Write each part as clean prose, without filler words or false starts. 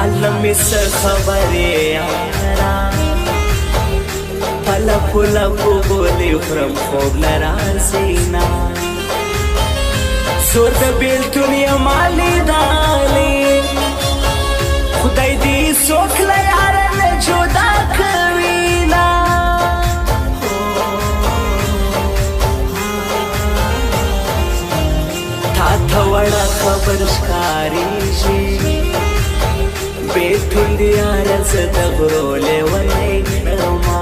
حالمي څه خبرې یارا پله پله ګولې خورم خوب نه راځي نه زور د بېلتون یمه لیدلې خدای دې څوک له یاره نه جدا کوي نه تا ته وړه خبر ښکارېږي بېلتون د یاره زه د غرو لیونی کړمه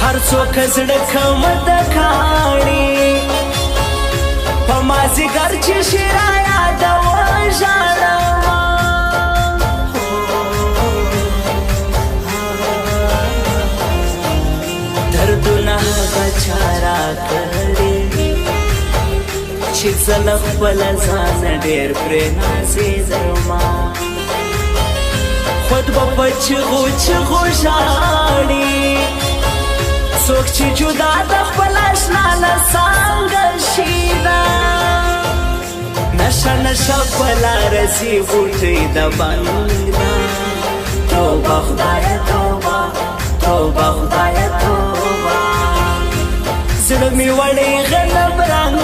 هر څوک زړه کومه د کاڼي په مازدیګر چې شي رایادوه ژاړمه دردونه هغه چا راکړي چې زه له خپله ځانه ډېر پرې نازېدمه خود به په چغو چغو ژاړي څوک چې جدا د خپل اشنا له څانګه شي ده نشه نشه په لاره ځي بوټۍ د بنګ ده توبه خدایه توبه توبه خدایه توبه زړه مې وړې غنم رنګ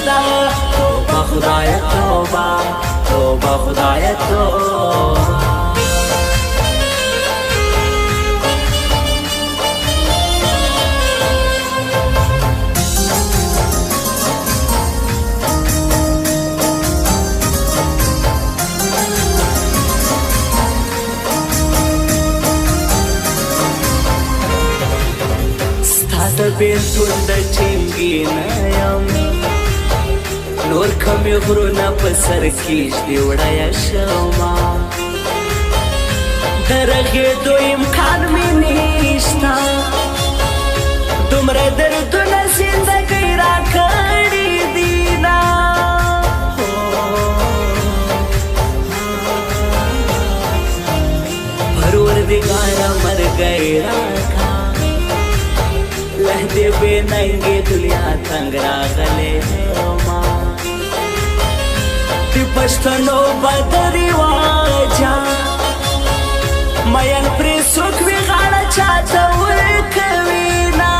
ده توبه خدایه توبه توبه خدایه توبه د بېلتون د ټینګي نه یم نور کمې غرونه په سر کېږدي وړیه شمه د رغېدو امکان مې نشته دومره دردونه زندګۍ راکړي دي نه پروردګاره مرګی راکړه لهدې بې ننګې دنیا تنګ راغلی ما د پښتنو بد رواجه مین پرې څوک وي غاړه چاته ورکوي نه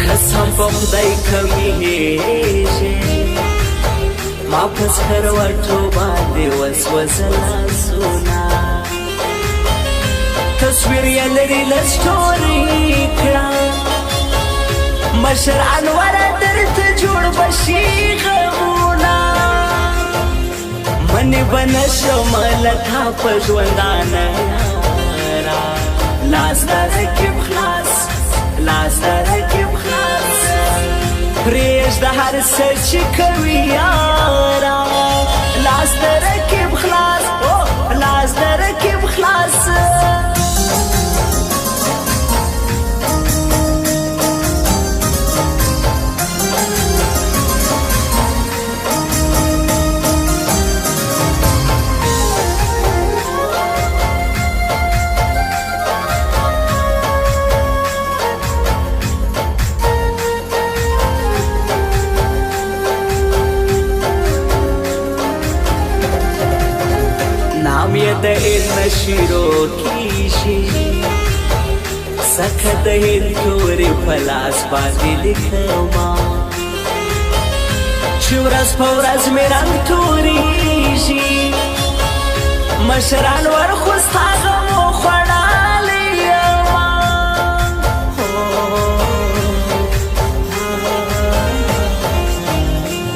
قسم په خدای کمیږي ما په سکروټو باندې وسوسه لاسونه تصویر یې لري له سټوري کړه مشر انوره درته جوړ به شي غمونه منې به نه شمه له تا په ژوندانه یاره لاس د رقیب خلاص لاس د رقیب خلاص پرېږده هر څه چې کوي یاره لاس د رقیب خلاص لاس د رقیب خلاص د علم شیرو کیشي سکه د هند تورې په لاس باندې لیکما چې ورځ په ورځ مې رنګ تورېږي مشران ورخوستا غم وخوړلی یمه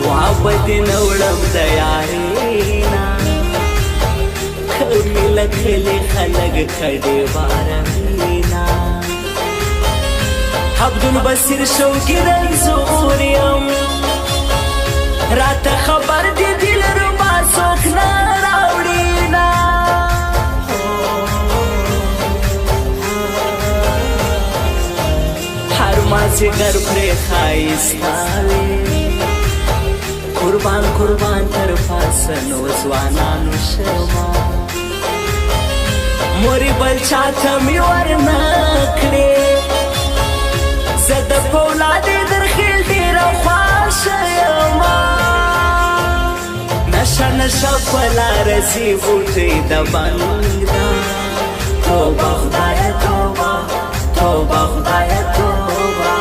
وابه دې نه وړم د یارې نه کمی لکلی خلق کڑی بارمینا عبدالبصیر شوقی رنزوریم رات خبر دی دل ربا سوکنا راوڑینا هر مازی گر پر خائستاوی قربان قربان تر پاسنو زوانانو شما موری بل چاته می ورنکړې زه د فولادې در خیل ډېره شپلا رسی بوټي د بنګ دا توبه خدای توبه توبه خدای توبه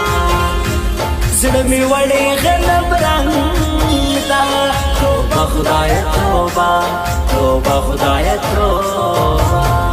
زړه می وړي غلب رنګ دا توبه خدای توبه توبه خدای توبه